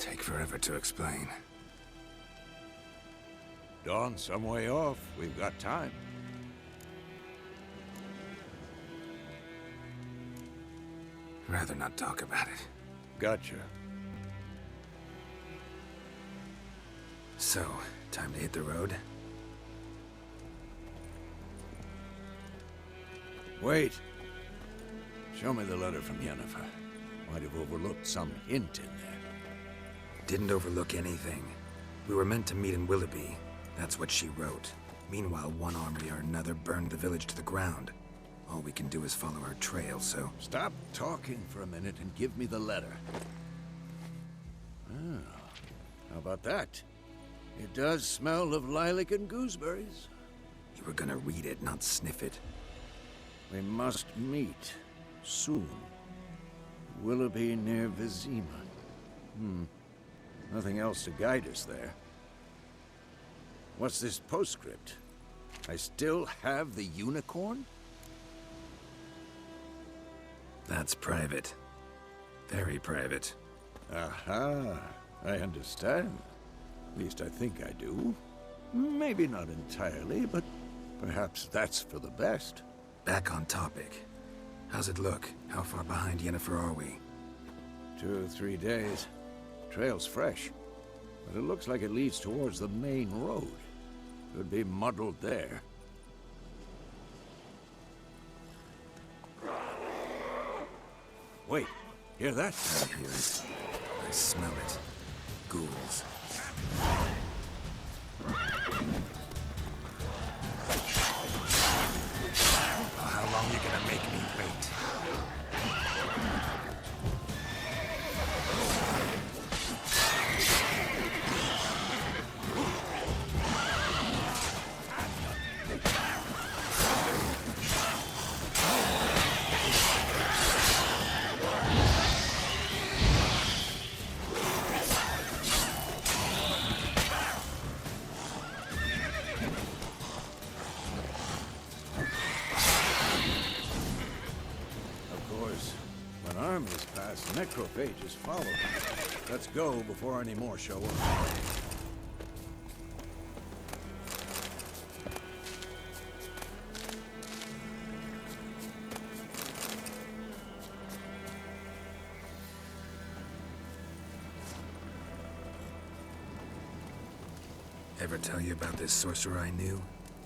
Take forever to explain. Dawn's some way off. We've got time. Rather not talk about it. Gotcha. So, time to hit the road? Wait. Show me the letter from Yennefer. Might have overlooked some hint in there. Didn't overlook anything. We were meant to meet in Willoughby. That's what she wrote. Meanwhile, one army or another burned the village to the ground. All we can do is follow her trail, so... Stop talking for a minute and give me the letter. Ah, how about that? It does smell of lilac and gooseberries. You were gonna read it, not sniff it. We must meet. Soon. Willoughby near Vizima. Nothing else to guide us there. What's this postscript? I still have the unicorn? That's private. Very private. Aha, I understand. At least I think I do. Maybe not entirely, but perhaps that's for the best. Back on topic. How's it look? How far behind Yennefer are we? 2 or 3 days. Trail's fresh, but it looks like it leads towards the main road. Could be muddled there. Wait, hear that? I hear it. I smell it. Ghouls. Oh, how long you gonna make me wait? Necrophages follow. Let's go before any more show up. Ever tell you about this sorcerer I knew?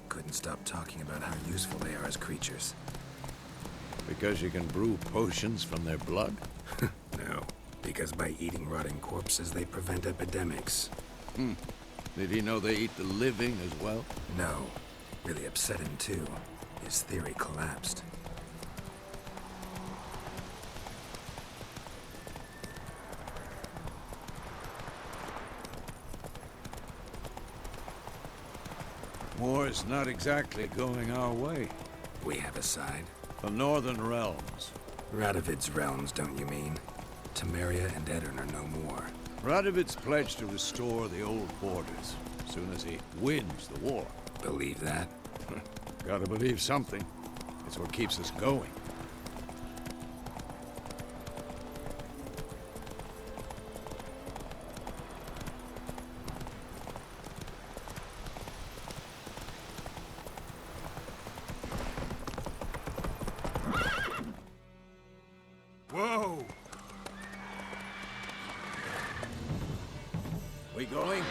Couldn't stop talking about how useful they are as creatures. Because you can brew potions from their blood? No, because by eating rotting corpses, they prevent epidemics. Did he know they eat the living as well? No. Really upset him, too. His theory collapsed. War's not exactly going our way. We have a side. The Northern Realms. Radovid's realms, don't you mean? Temeria and Aedirn are no more. Radovid's pledged to restore the old borders, as soon as he wins the war. Believe that? Gotta believe something. It's what keeps us going. Whoa! We going?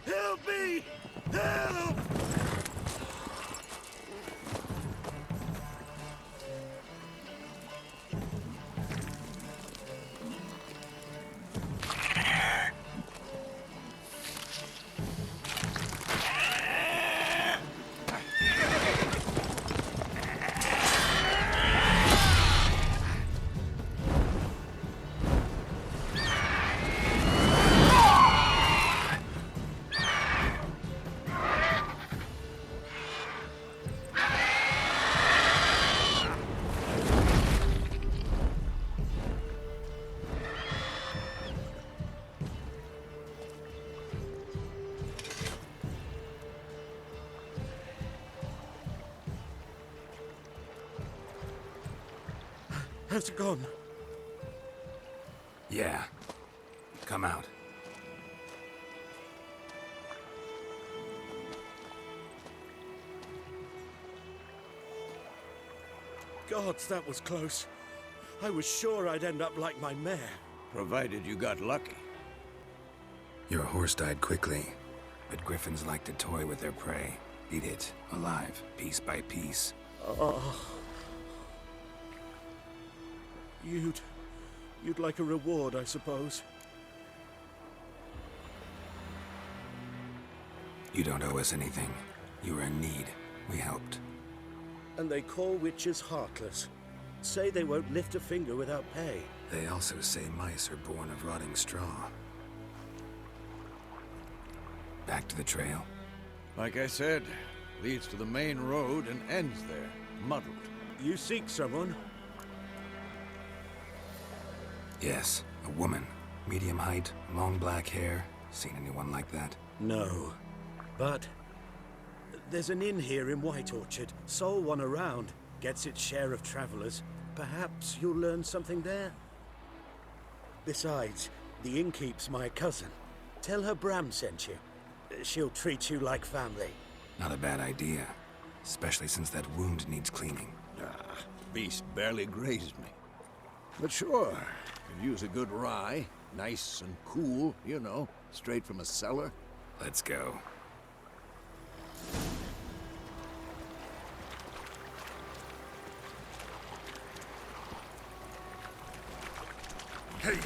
Help me! Help! How's it gone? Yeah. Come out. Gods, that was close. I was sure I'd end up like my mare. Provided you got lucky. Your horse died quickly, but griffins like to toy with their prey. Eat it, alive, piece by piece. Oh. You'd like a reward, I suppose. You don't owe us anything. You were in need. We helped. And they call witches heartless. Say they won't lift a finger without pay. They also say mice are born of rotting straw. Back to the trail. Like I said, leads to the main road and ends there, muddled. You seek someone? Yes, a woman. Medium height, long black hair. Seen anyone like that? No. But there's an inn here in White Orchard. Sole one around. Gets its share of travelers. Perhaps you'll learn something there. Besides, the innkeep's my cousin. Tell her Bram sent you. She'll treat you like family. Not a bad idea. Especially since that wound needs cleaning. Beast barely grazed me. But sure, could use a good rye. Nice and cool, you know, straight from a cellar. Let's go. Hey-ya!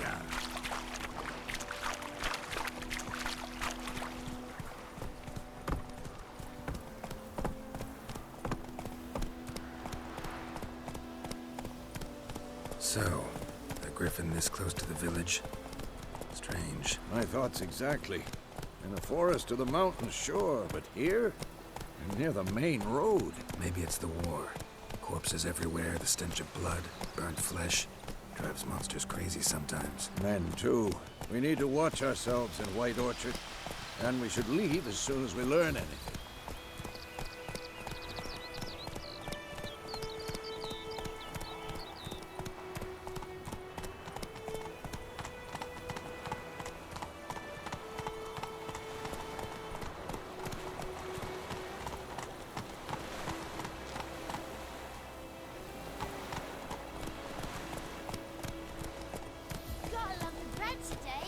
So, a griffin this close to the village? Strange. My thoughts exactly. In the forest or the mountains, sure, but here? Near the main road. Maybe it's the war. Corpses everywhere, the stench of blood, burnt flesh. Drives monsters crazy sometimes. Men, too. We need to watch ourselves in White Orchard. And we should leave as soon as we learn anything. Got a lump of bread today.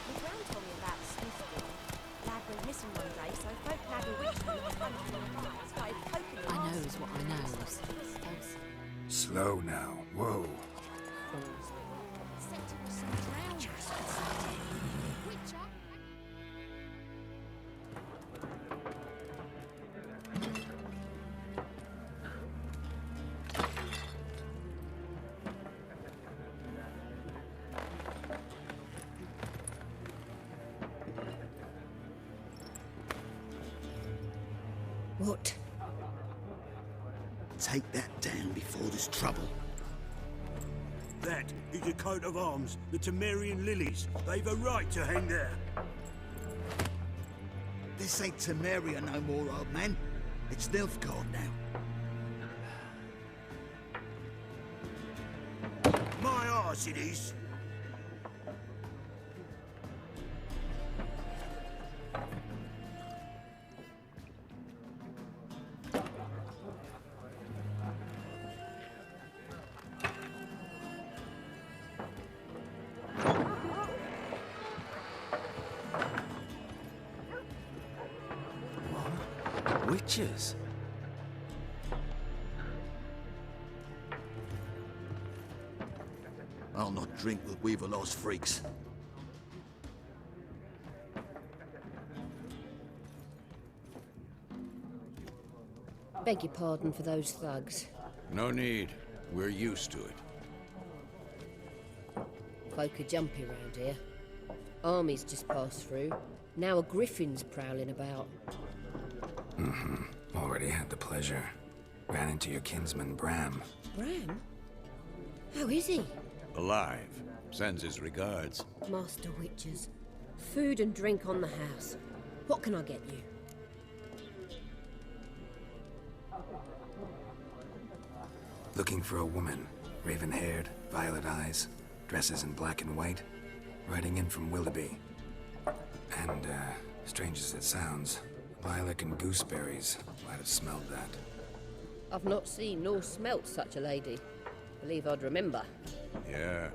My gran told me about Smithville. Lad went missing one day, so folk nagged a witch in the country and started poking him. I knows what I knows. Slow now. Whoa. Said it was some drowners. Witcher. What? Take that down before there's trouble. That is a coat of arms, the Temerian lilies. They've a right to hang there. This ain't Temeria no more, old man. It's Nilfgaard now. My arse it is. Witches? I'll not drink with Weaverlaw's freaks. Beg your pardon for those thugs. No need. We're used to it. Folk are jumpy round here. Armies just passed through. Now a griffin's prowling about. Already had the pleasure. Ran into your kinsman, Bram. Bram? How is he? Alive. Sends his regards. Master Witches. Food and drink on the house. What can I get you? Looking for a woman. Raven-haired, violet eyes, dresses in black and white, riding in from Willoughby. And, strange as it sounds, lilac and gooseberries might have smelled that. I've not seen nor smelt such a lady. Believe I'd remember. Yeah,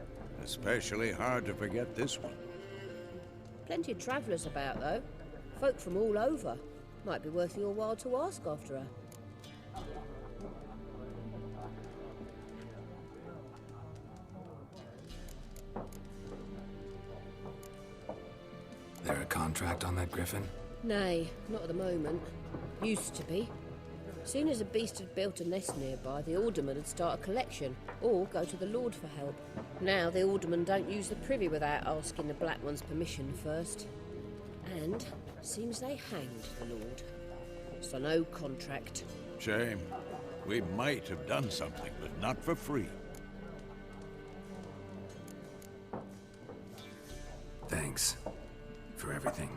especially hard to forget this one. Plenty of travellers about, though. Folk from all over. Might be worth your while to ask after her. There a contract on that griffin? Nay, not at the moment. Used to be. Soon as a beast had built a nest nearby, the alderman would start a collection, or go to the Lord for help. Now the aldermen don't use the privy without asking the Black One's permission first. And seems they hanged the Lord. So no contract. Shame. We might have done something, but not for free. Thanks. For everything.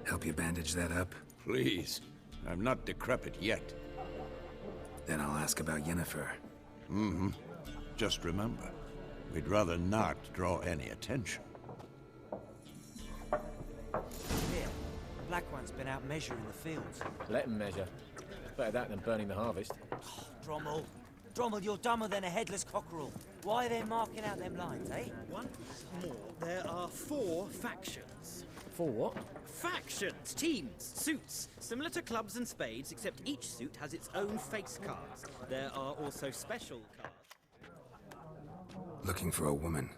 Help you bandage that up? Please. I'm not decrepit yet. Then I'll ask about Yennefer. Just remember, we'd rather not draw any attention. Here, Black One's been out measuring the fields. Let him measure. Better that than burning the harvest. Drommel. Drommel, you're dumber than a headless cockerel. Why are they marking out them lines, eh? Once more, there are 4 factions. For what? Factions, teams, suits, similar to clubs and spades, except each suit has its own face cards. There are also special cards. Looking for a woman.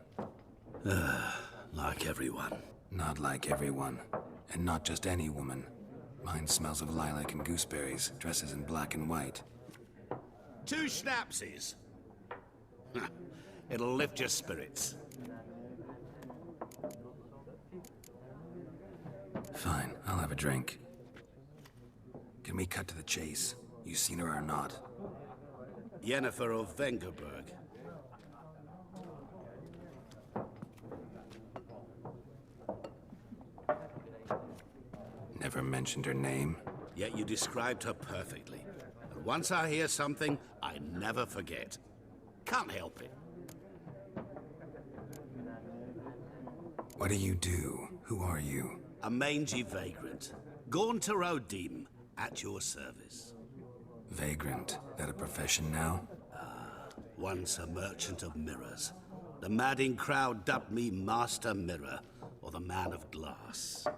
Like everyone. Not like everyone. And not just any woman. Mine smells of lilac and gooseberries, dresses in black and white. 2 schnapsies. It'll lift your spirits. Fine, I'll have a drink. Can we cut to the chase? You seen her or not? Yennefer of Vengerberg. Never mentioned her name. Yet you described her perfectly. And once I hear something, I never forget. Can't help it. What do you do? Who are you? A mangy vagrant. Gaunter O'Dim, at your service. Vagrant. That a profession now? Once a merchant of mirrors. The madding crowd dubbed me Master Mirror, or the Man of Glass.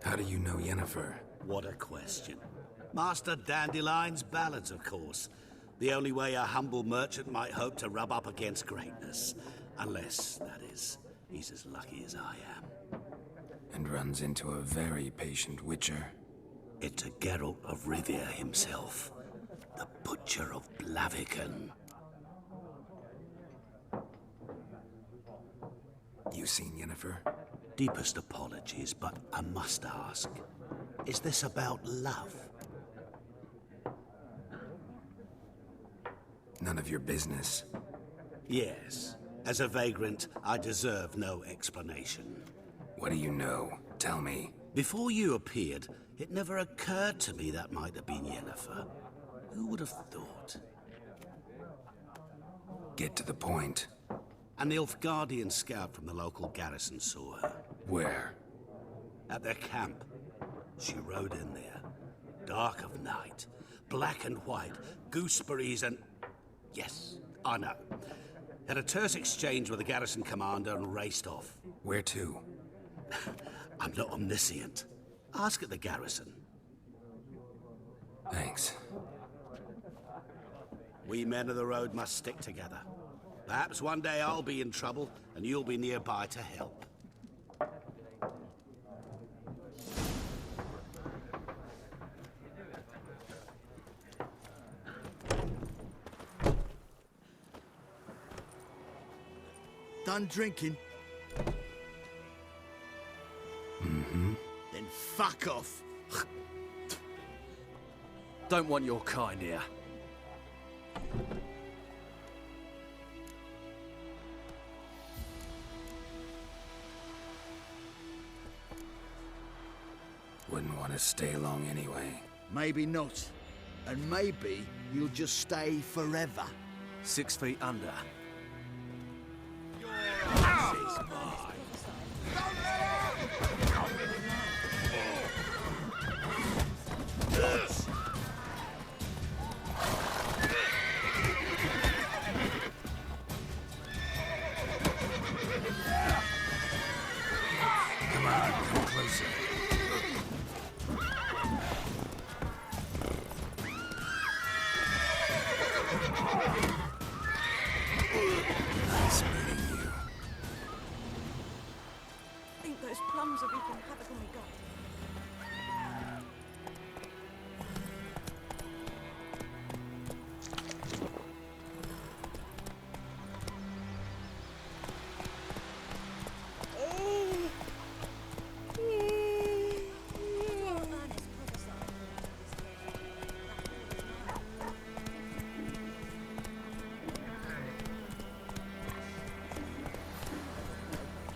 How do you know Yennefer? What a question. Master Dandelion's ballads, of course. The only way a humble merchant might hope to rub up against greatness. Unless, that is, he's as lucky as I am. And runs into a very patient witcher. It's a Geralt of Rivia himself. The Butcher of Blaviken. You seen Yennefer? Deepest apologies, but I must ask. Is this about love? None of your business. Yes. As a vagrant, I deserve no explanation. What do you know? Tell me. Before you appeared, it never occurred to me that might have been Yennefer. Who would have thought? Get to the point. An Nilfgaardian scout from the local garrison saw her. Where? At their camp. She rode in there. Dark of night. Black and white. Gooseberries and... Yes, I know. Had a terse exchange with the garrison commander and raced off. Where to? I'm not omniscient. Ask at the garrison. Thanks. We men of the road must stick together. Perhaps one day I'll be in trouble and you'll be nearby to help. Done drinking? Then fuck off. Don't want your kind here. gonna stay long anyway. Maybe not. And maybe you'll just stay forever. 6 feet under. Come on, come closer. Nice meeting you. I think those plums are wreaking havoc on my gut. Ernest prophesied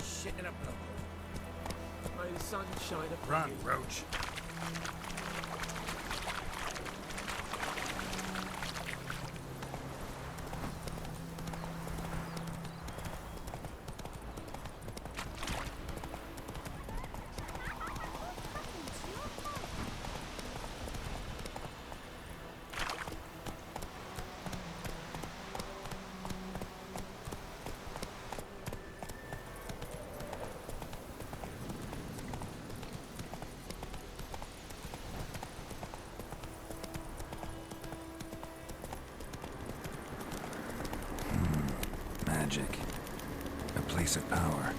Shit in a blow. May the sun shine upon Run, you. Roach. Magic. A place of power.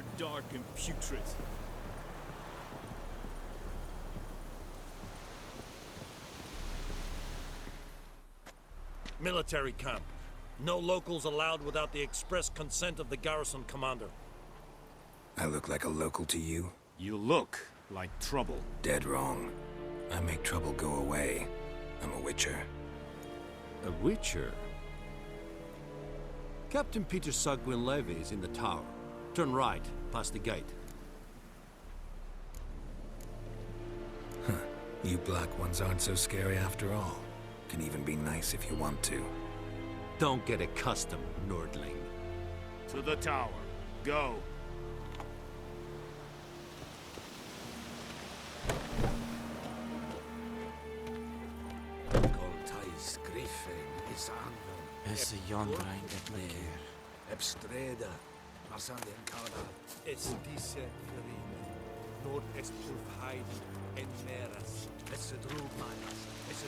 ever dark and putrid. Military camp. No locals allowed without the express consent of the garrison commander. I look like a local to you? You look like trouble. Dead wrong. I make trouble go away. I'm a witcher. A witcher? Captain Peter Sugwin Levy is in the tower. Turn right, past the gate. Huh. You black ones aren't so scary after all. Can even be nice if you want to. Don't get accustomed, Nordling. To the tower. Go. Goltais Griffin is anvil. Es yonder ain't that Mer. Ebstreda. Marsandien Kada. Es dice Ferine. Nord est Pulfheiden en Meras. Es Drugmanas. Es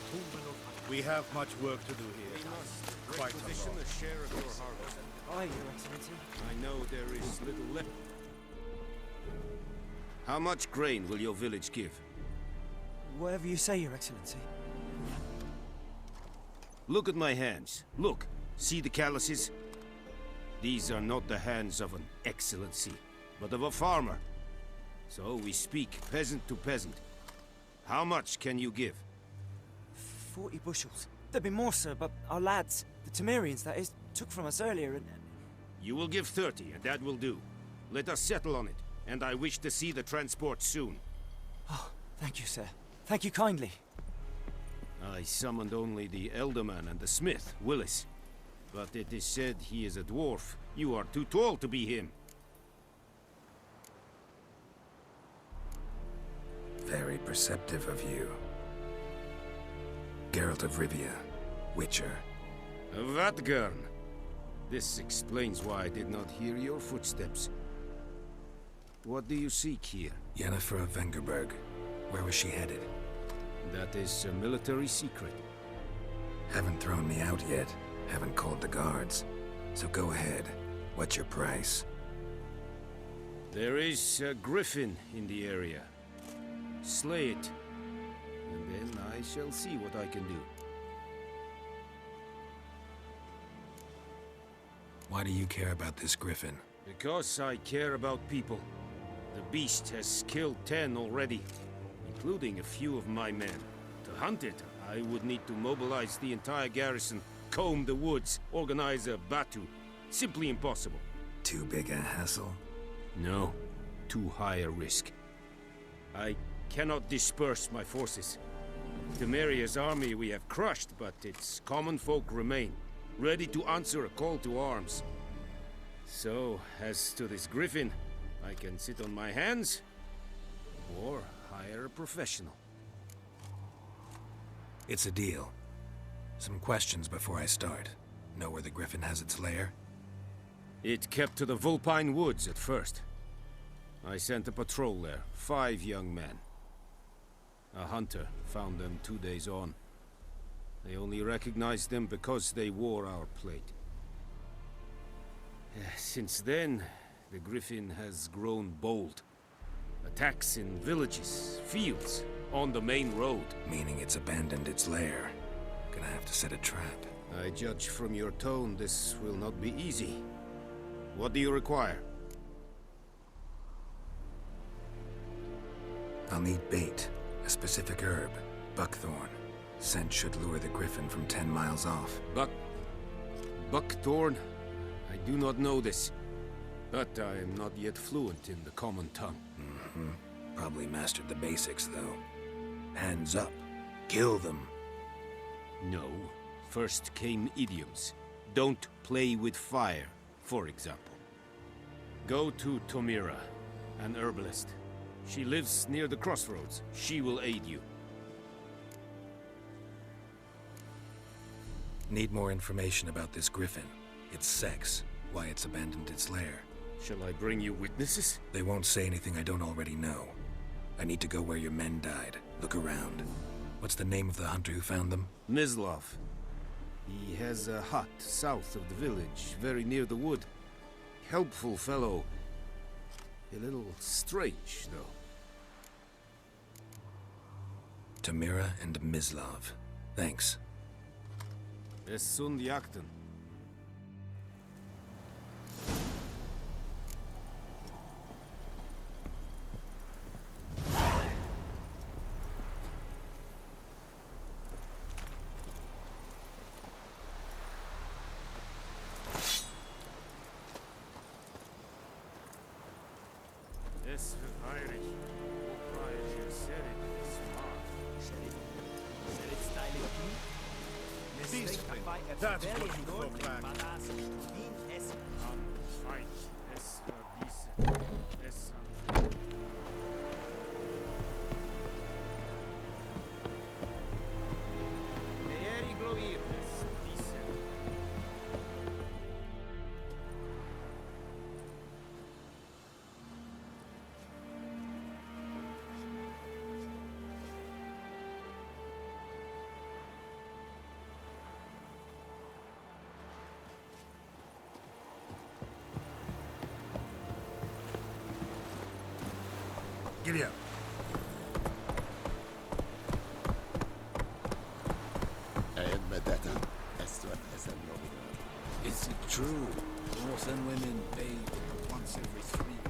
We have much work to do here. Quite a lot. the share of your harvest. Aye, Your Excellency. I know there is little left. How much grain will your village give? Whatever you say, Your Excellency. Look at my hands. Look. See the calluses? These are not the hands of an excellency, but of a farmer. So we speak peasant to peasant. How much can you give? 40 bushels. There'd be more, sir, but our lads, the Temerians, that is, took from us earlier and... You will give 30, and that will do. Let us settle on it, and I wish to see the transport soon. Oh, thank you, sir. Thank you kindly. I summoned only the Elderman and the smith, Willis. But it is said he is a dwarf. You are too tall to be him. Very perceptive of you. Geralt of Rivia, Witcher. Vatgern. This explains why I did not hear your footsteps. What do you seek here? Yennefer of Vengerberg. Where was she headed? That is a military secret. Haven't thrown me out yet. Haven't called the guards. So go ahead. What's your price? There is a griffin in the area. Slay it, and then I shall see what I can do. Why do you care about this griffin? Because I care about people. The beast has killed 10 already, including a few of my men. To hunt it, I would need to mobilize the entire garrison, comb the woods, organize a batu. Simply impossible. Too big a hassle? No, too high a risk. I cannot disperse my forces. Temeria's army we have crushed, but its common folk remain, ready to answer a call to arms. So, as to this griffin, I can sit on my hands, or hire a professional. It's a deal. Some questions before I start. Know where the griffin has its lair? It kept to the Vulpine Woods at first. I sent a patrol there, 5 young men. A hunter found them 2 days on. They only recognized them because they wore our plate. Since then, the griffin has grown bold. Attacks in villages, fields, on the main road. Meaning it's abandoned its lair. Gonna have to set a trap. I judge from your tone this will not be easy. What do you require? I'll need bait. A specific herb. Buckthorn. Scent should lure the griffin from 10 miles off. Buckthorn? I do not know this. But I am not yet fluent in the common tongue. Probably mastered the basics, though. Hands up. Kill them. No. First came idioms. Don't play with fire, for example. Go to Tomira, an herbalist. She lives near the crossroads. She will aid you. Need more information about this griffin. Its sex. Why it's abandoned its lair. Shall I bring you witnesses? They won't say anything I don't already know. I need to go where your men died. Look around. What's the name of the hunter who found them? Mislav. He has a hut south of the village, very near the wood. Helpful fellow. A little strange, though. Tamira and Mislav. Thanks. Es sunt jakten. Es verfeirig. Proprietor Serit is smart. Serit styling That's what you look like. Fight. Es verbiese. Es Eri gloir. Es dice. Giddy up. Is it true? Northern women bathe once every 3 years.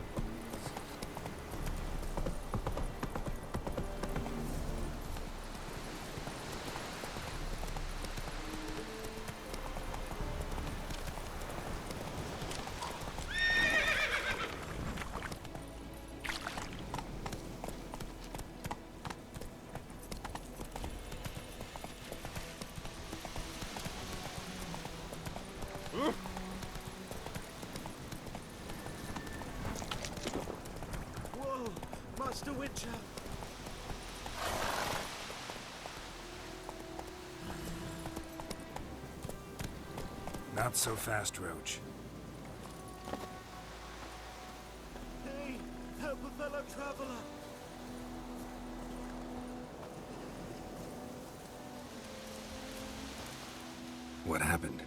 Whoa! Master Witcher! Not so fast, Roach. Hey! Help a fellow traveler! What happened?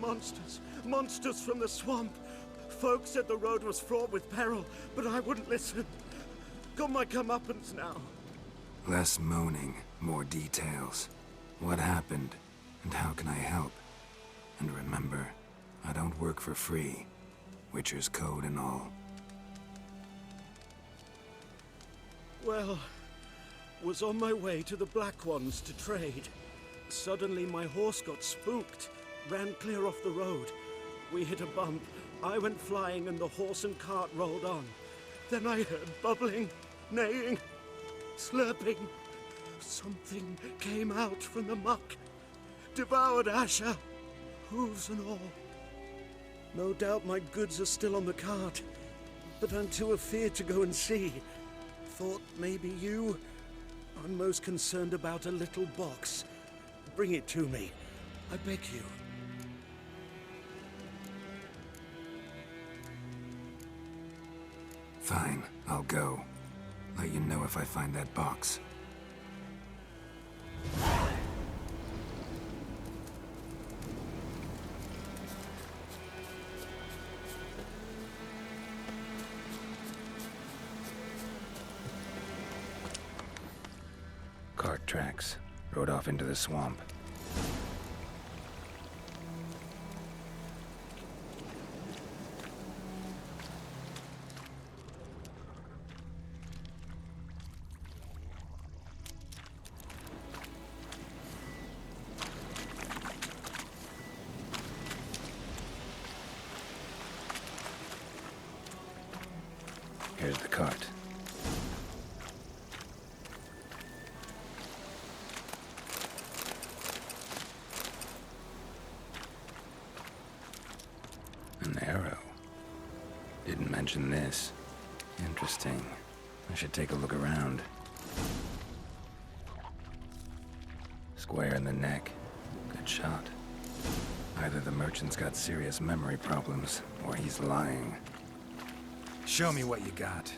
Monsters! Monsters from the swamp! Folks said the road was fraught with peril, but I wouldn't listen. Got my comeuppance now. Less moaning, more details. What happened, and how can I help? And remember, I don't work for free. Witcher's code and all. Well, was on my way to the Black Ones to trade. Suddenly my horse got spooked, ran clear off the road. We hit a bump, I went flying and the horse and cart rolled on. Then I heard bubbling, neighing, slurping. Something came out from the muck, devoured Asher, hooves and all. No doubt my goods are still on the cart, but I'm too afeard to go and see. Thought maybe you. I'm most concerned about a little box. Bring it to me. I beg you. Fine, I'll go. Let you know if I find that box. Cart tracks. Rode off into the swamp. Here's the cart. An arrow. Didn't mention this. Interesting. I should take a look around. Square in the neck. Good shot. Either the merchant's got serious memory problems, or he's lying. Show me what you got.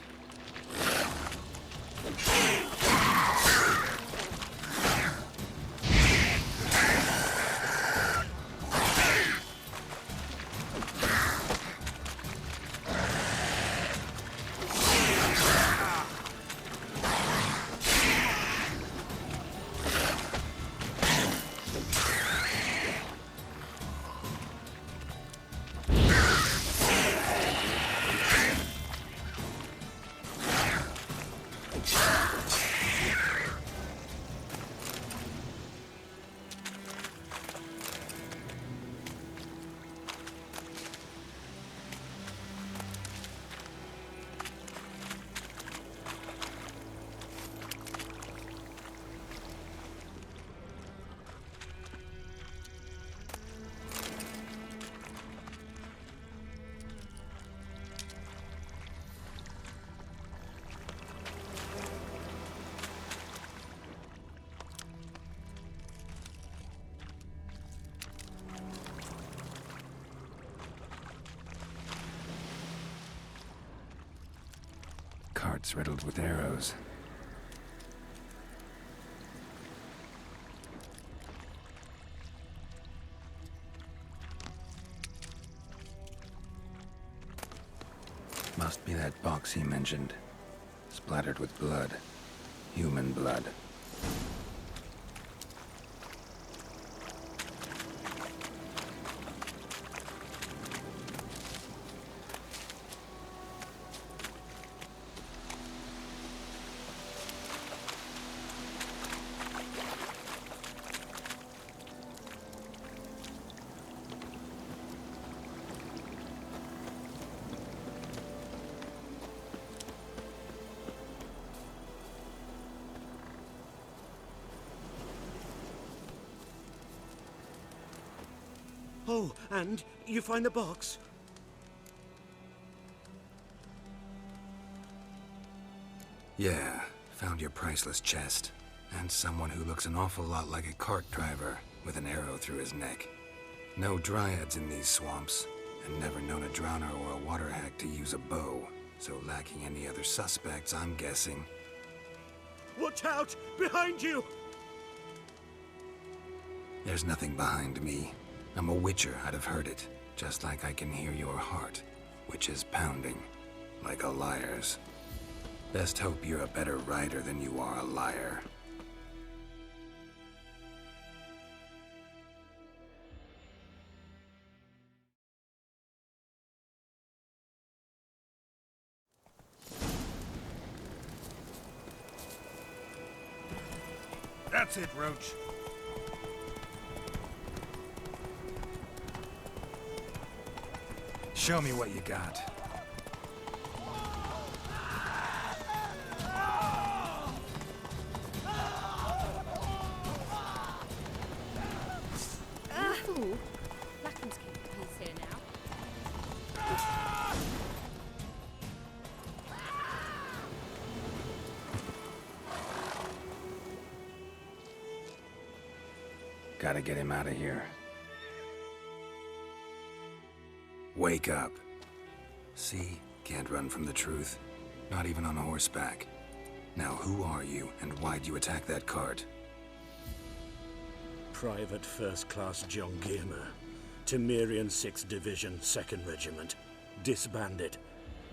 carts riddled with arrows. Must be that box he mentioned. Splattered with blood. Human blood. Oh, and you find the box? Yeah, found your priceless chest. And someone who looks an awful lot like a cart driver, with an arrow through his neck. No dryads in these swamps, and never known a drowner or a water hack to use a bow. So lacking any other suspects, I'm guessing. Watch out! Behind you! There's nothing behind me. I'm a witcher, I'd have heard it. Just like I can hear your heart, which is pounding, like a liar's. Best hope you're a better rider than you are a liar. That's it, Roach. Show me what you got. Ooh, Lackham's keeping peace here now. Gotta get him out of here. Wake up. See? Can't run from the truth. Not even on horseback. Now who are you, and why'd you attack that cart? Private First Class John Giermer, Temerian 6th Division, 2nd Regiment. Disbanded,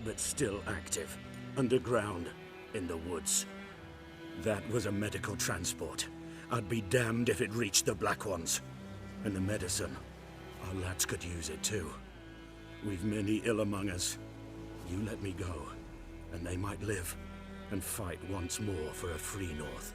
but still active. Underground, in the woods. That was a medical transport. I'd be damned if it reached the Black Ones. And the medicine. Our lads could use it too. We've many ill among us. You let me go, and they might live, and fight once more for a free North.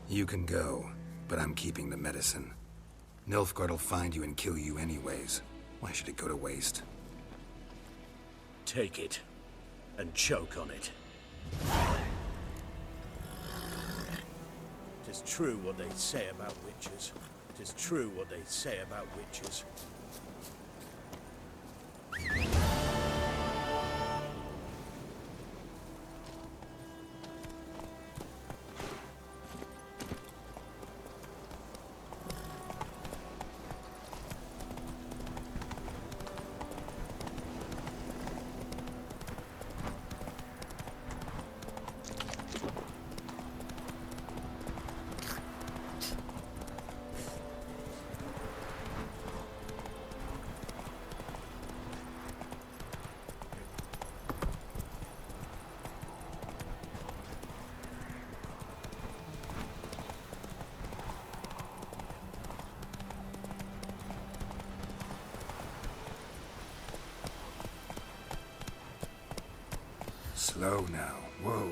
You can go, but I'm keeping the medicine. Nilfgaard'll find you and kill you anyways. Why should it go to waste? Take it, and choke on it. 'Tis true what they say about witches. 'Tis true what they say about witches. Slow now. Whoa.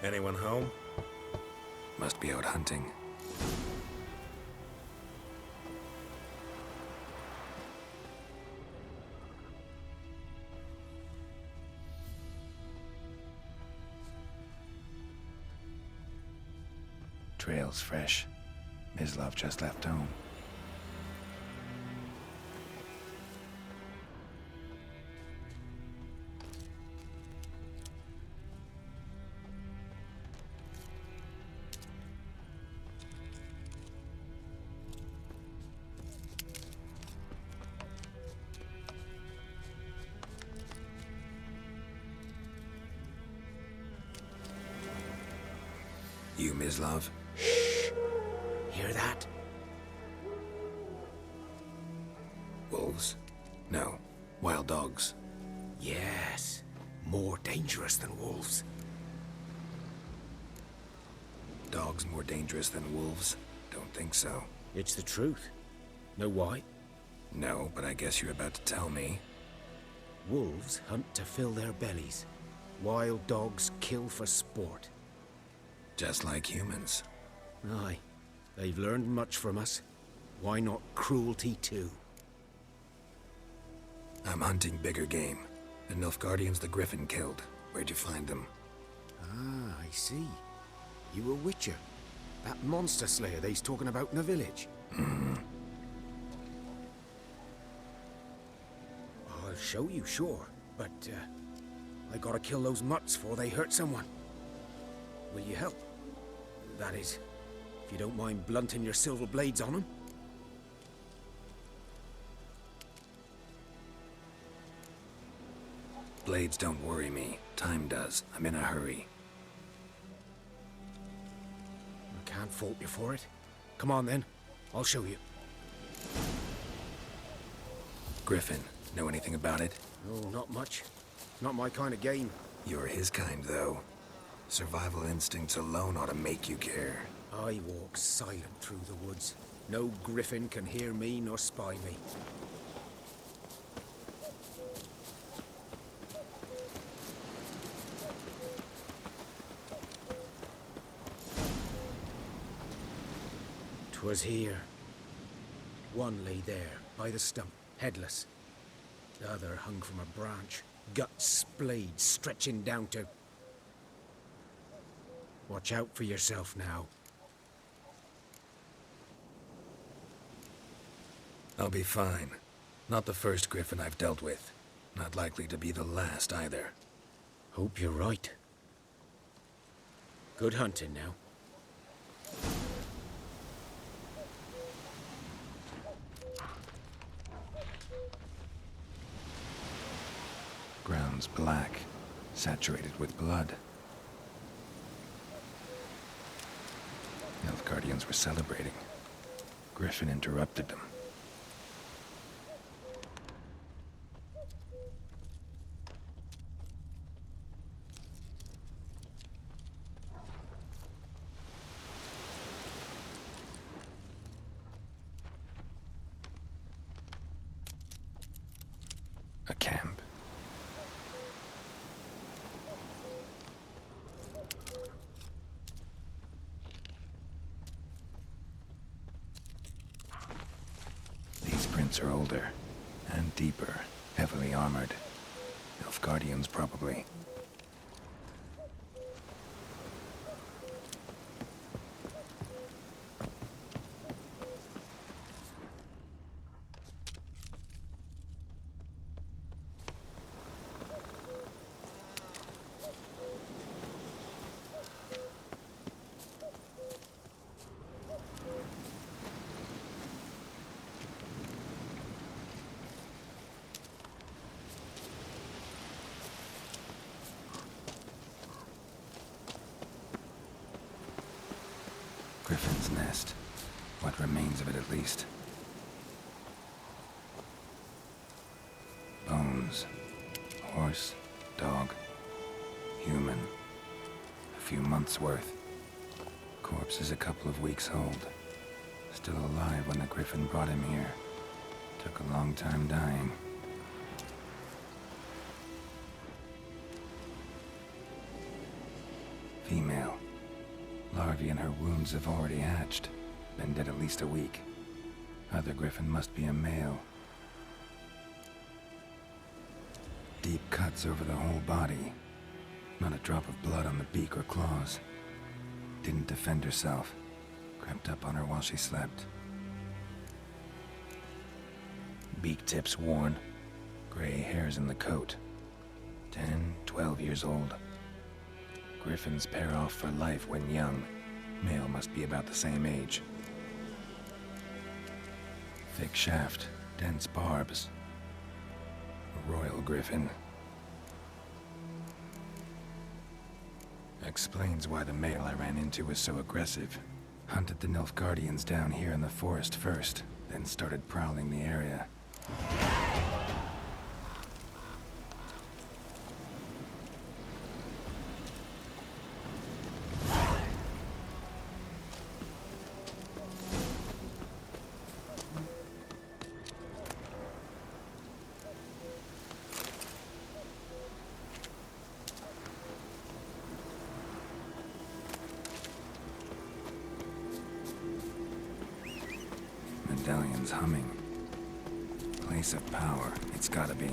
Anyone home? Must be out hunting. Trail's fresh. Mislav just left home. You, Mislav? Hear that? Wolves? No. Wild dogs. Yes. More dangerous than wolves. Dogs more dangerous than wolves? Don't think so. It's the truth. Know why? No, but I guess you're about to tell me. Wolves hunt to fill their bellies. Wild dogs kill for sport. Just like humans. Aye. They've learned much from us. Why not cruelty too? I'm hunting bigger game. The Nilfgaardians the Griffin killed. Where'd you find them? Ah, I see. You a witcher. That monster slayer they's talking about in the village. Mm-hmm. I'll show you, sure. But, I gotta kill those mutts before they hurt someone. Will you help? That is, if you don't mind blunting your silver blades on them. Blades don't worry me. Time does. I'm in a hurry. I can't fault you for it. Come on then. I'll show you. Griffin, know anything about it? Oh, not much. Not my kind of game. You're his kind, though. Survival instincts alone ought to make you care. I walk silent through the woods. No griffin can hear me nor spy me. "'Twas here. One lay there, by the stump, headless. The other hung from a branch, guts splayed, stretching down to... Watch out for yourself now." I'll be fine. Not the first Griffin I've dealt with. Not likely to be the last, either. Hope you're right. Good hunting now. Ground's black, saturated with blood. Nilfgaardians were celebrating. Griffin interrupted them. A camp. These prints are older and deeper, heavily armored. Nilfgaardians, probably. Griffin's nest. What remains of it, at least. Bones. Horse, dog, human. A few months' worth. Corpse is a couple of weeks old. Still alive when the Griffin brought him here. Took a long time dying. Female. Larvae in her wounds have already hatched. Been dead at least a week. Other Griffin must be a male. Deep cuts over the whole body. Not a drop of blood on the beak or claws. Didn't defend herself. Crept up on her while she slept. Beak tips worn. Gray hairs in the coat. 10, 12 years old. Griffins pair off for life when young. Male must be about the same age. Thick shaft, dense barbs. A royal griffin. Explains why the male I ran into was so aggressive. Hunted the Nilfgaardians down here in the forest first, then started prowling the area. Medallion's humming. Place of power, it's gotta be.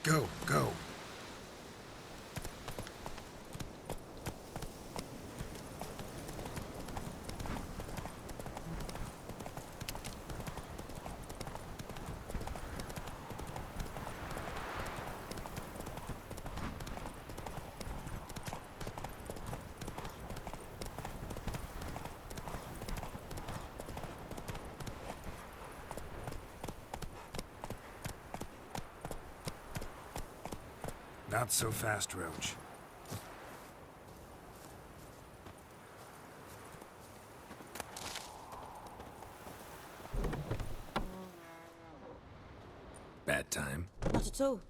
Go, go. Not so fast, Roach. Bad time. Not at all.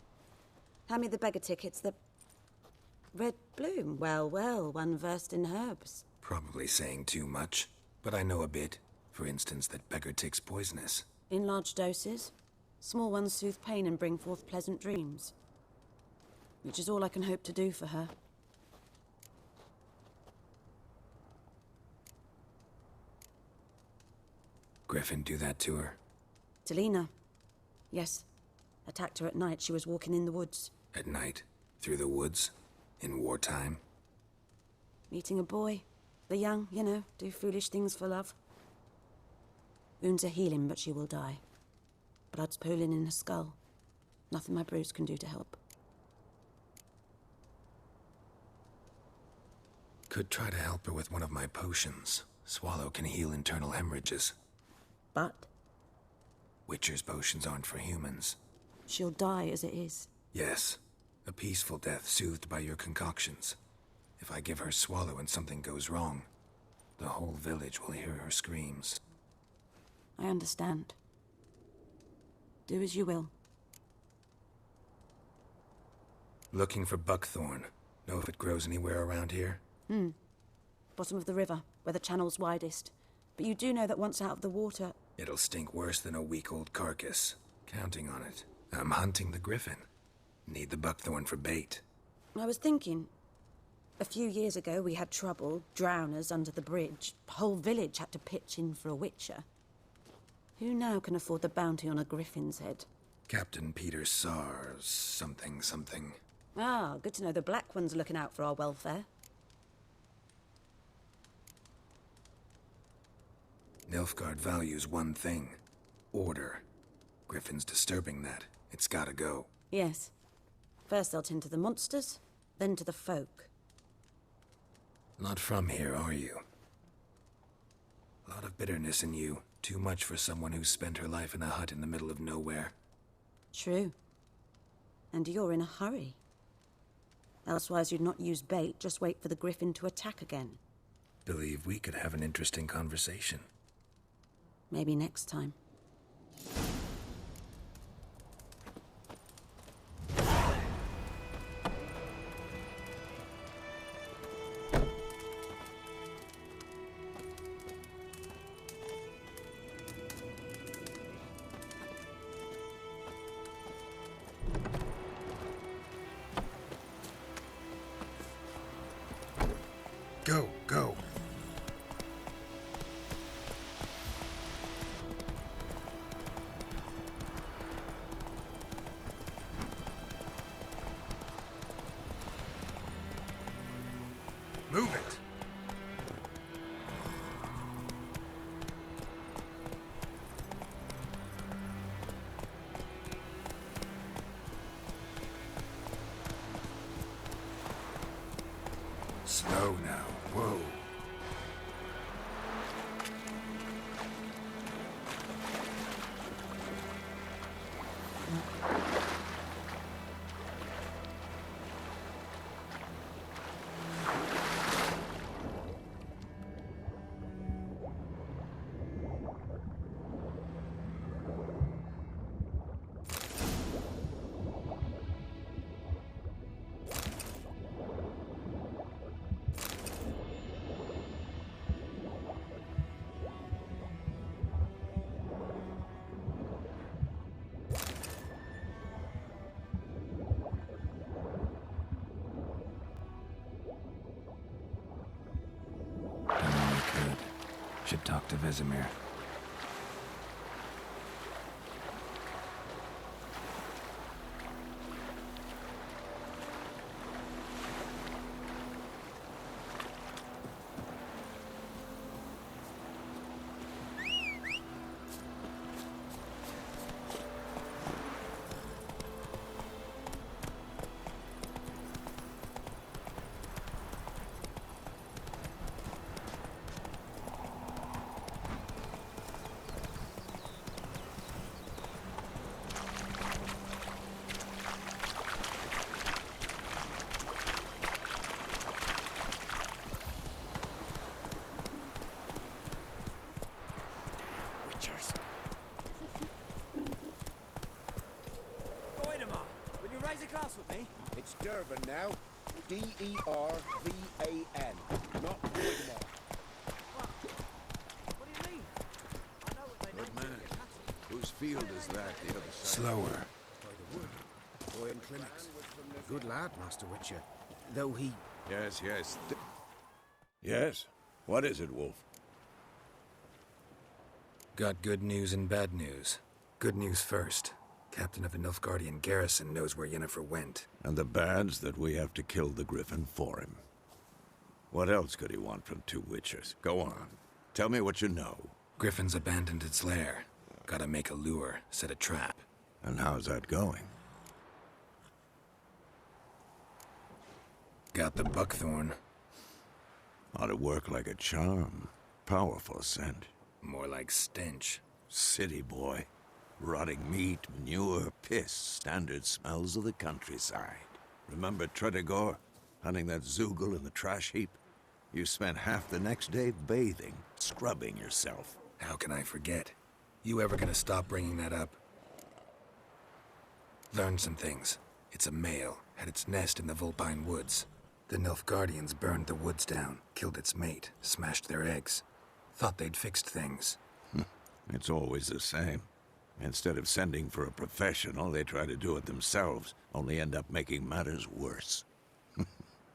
Hand me the beggar tickets, the... Red Bloom. Well, well, one versed in herbs. Probably saying too much, but I know a bit. For instance, that beggar tick's poisonous. In large doses. Small ones soothe pain and bring forth pleasant dreams. Which is all I can hope to do for her. Griffin do that to her? To Lena. Yes. Attacked her at night. She was walking in the woods. At night? Through the woods? In wartime? Meeting a boy. The young, you know, do foolish things for love. Wounds are healing, but she will die. Blood's pooling in her skull. Nothing my bruise can do to help. Could try to help her with one of my potions. Swallow can heal internal hemorrhages. But Witcher's potions aren't for humans. she'll die as it is. Yes, a peaceful death soothed by your concoctions. If I give her Swallow and something goes wrong, the whole village will hear her screams. I understand. Do as you will. Looking for buckthorn. Know if it grows anywhere around here? Bottom of the river, where the channel's widest. But you do know that once out of the water... It'll stink worse than a week-old carcass. Counting on it. I'm hunting the griffin. Need the buckthorn for bait. I was thinking... A few years ago we had trouble, drowners under the bridge. The whole village had to pitch in for a witcher. Who now can afford the bounty on a griffin's head? Captain Peter Sars, something. Ah, good to know the Black One's looking out for our welfare. Nilfgaard values one thing. Order. Griffin's disturbing that. It's gotta go. Yes. First they'll tend to the monsters, then to the folk. Not from here, are you? A lot of bitterness in you. Too much for someone who's spent her life in a hut in the middle of nowhere. True. And you're in a hurry. Elsewise you'd not use bait, just wait for the griffin to attack again. Believe we could have an interesting conversation. Maybe next time. Go. Move it. Slow now. Whoa. Should talk to Vesemir. With me? It's Dervan now. D-E-R-V-A-N. Not Woodmore. What do you mean? I know what they Good man. Whose field is that, the other side? Slower. By the wood. Boy in clinics. Good lad, Master Witcher. Though he... Yes. Yes? What is it, Wolf? Got good news and bad news. Good news first. Captain of the Nilfgaardian garrison knows where Yennefer went. And the bad's that we have to kill the griffin for him. What else could he want from two witchers? Go on. Tell me what you know. Griffin's abandoned its lair. Gotta make a lure, set a trap. And how's that going? Got the buckthorn. Ought to work like a charm. Powerful scent. More like stench. City boy. Rotting meat, manure, piss. Standard smells of the countryside. Remember Tredegor? Hunting that Zoogle in the trash heap? You spent half the next day bathing, scrubbing yourself. How can I forget? You ever gonna stop bringing that up? Learn some things. It's a male, had its nest in the Vulpine Woods. The Nilfgaardians burned the woods down, killed its mate, smashed their eggs. Thought they'd fixed things. It's always the same. Instead of sending for a professional, they try to do it themselves, only end up making matters worse.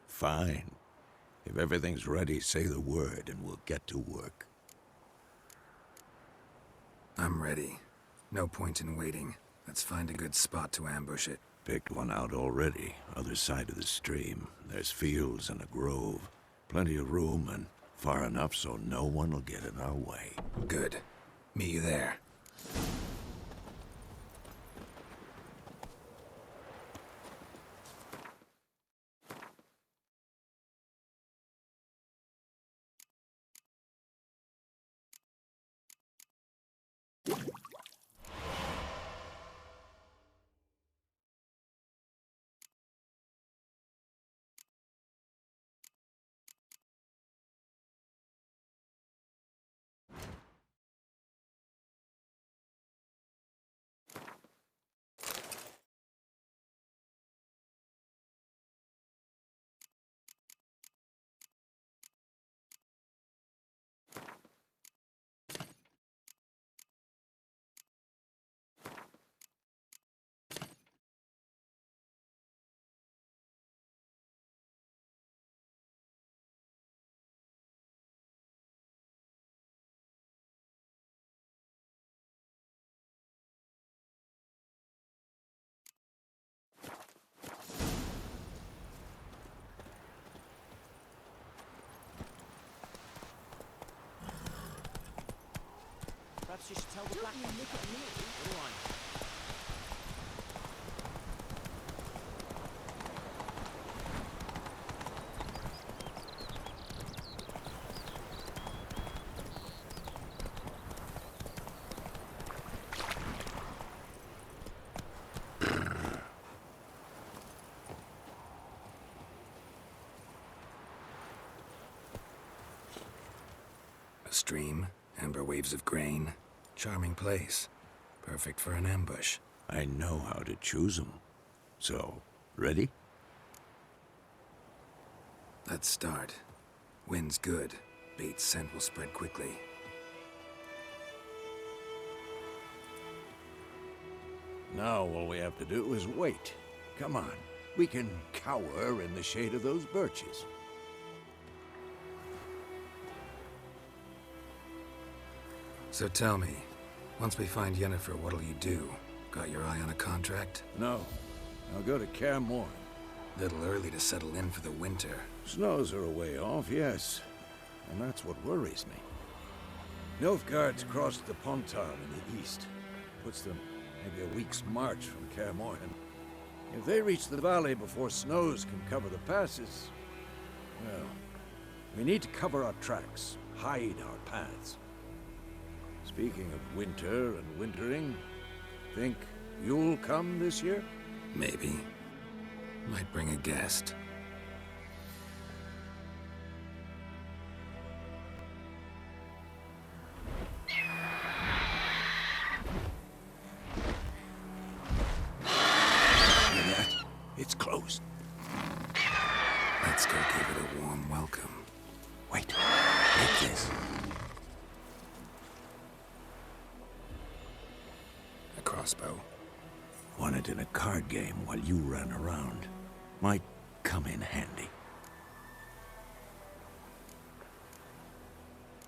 Fine. If everything's ready, say the word and we'll get to work. I'm ready. No point in waiting. Let's find a good spot to ambush it. Picked one out already, other side of the stream. There's fields and a grove. Plenty of room and far enough so no one will get in our way. Good. Meet you there. Perhaps you should tell the black one. Look at me. What do I know? A stream, amber waves of grain. Charming place. Perfect for an ambush. I know how to choose them. So, ready? Let's start. Wind's good. Bait's scent will spread quickly. Now all we have to do is wait. Come on. We can cower in the shade of those birches. So tell me, once we find Yennefer, what'll you do? Got your eye on a contract? No. I'll go to Kaer Morhen. Little early to settle in for the winter. Snows are a way off, yes. And that's what worries me. Nilfgaard's crossed the Pontar in the east. Puts them maybe a week's march from Kaer Morhen. If they reach the valley before snows can cover the passes, well, we need to cover our tracks, hide our paths. Speaking of winter and wintering, think you'll come this year? Maybe. Might bring a guest. It's closed. Let's go give it a warm welcome. Wait, take this. A crossbow. Won it in a card game while you ran around. Might come in handy.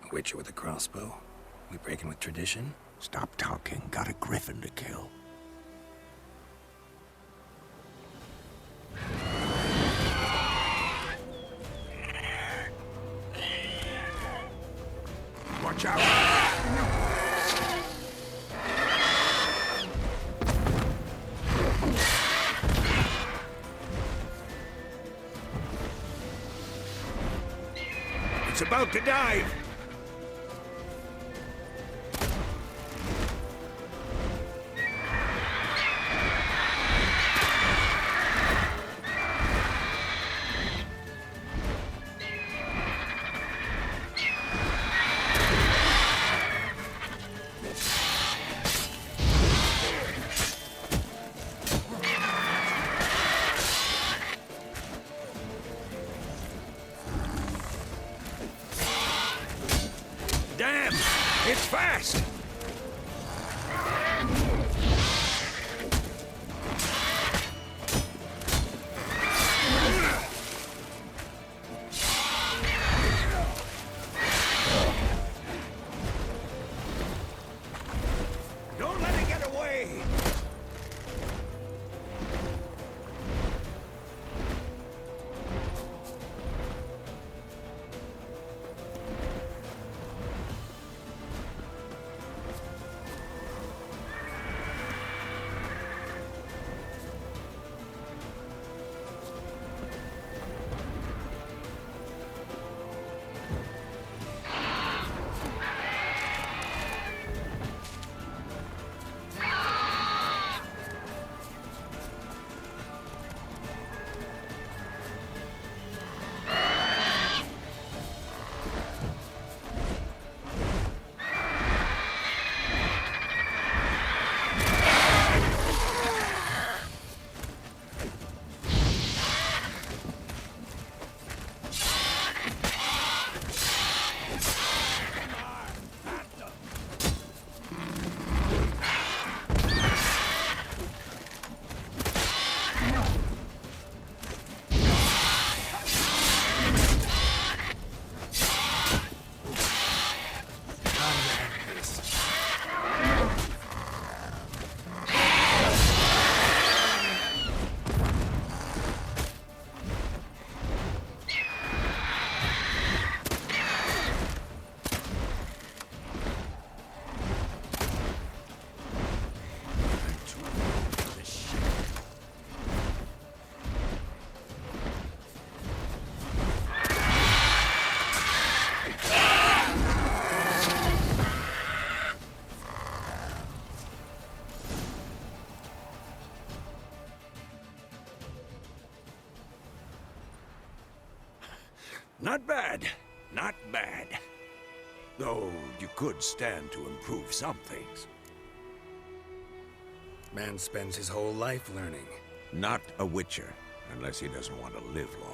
A witcher with a crossbow? We breaking with tradition? Stop talking. Got a griffin to kill. Watch out! It's about to dive! Damn! It's fast! Don't let it get away! Not bad. Not bad. Though you could stand to improve some things. Man spends his whole life learning. Not a Witcher, unless he doesn't want to live long.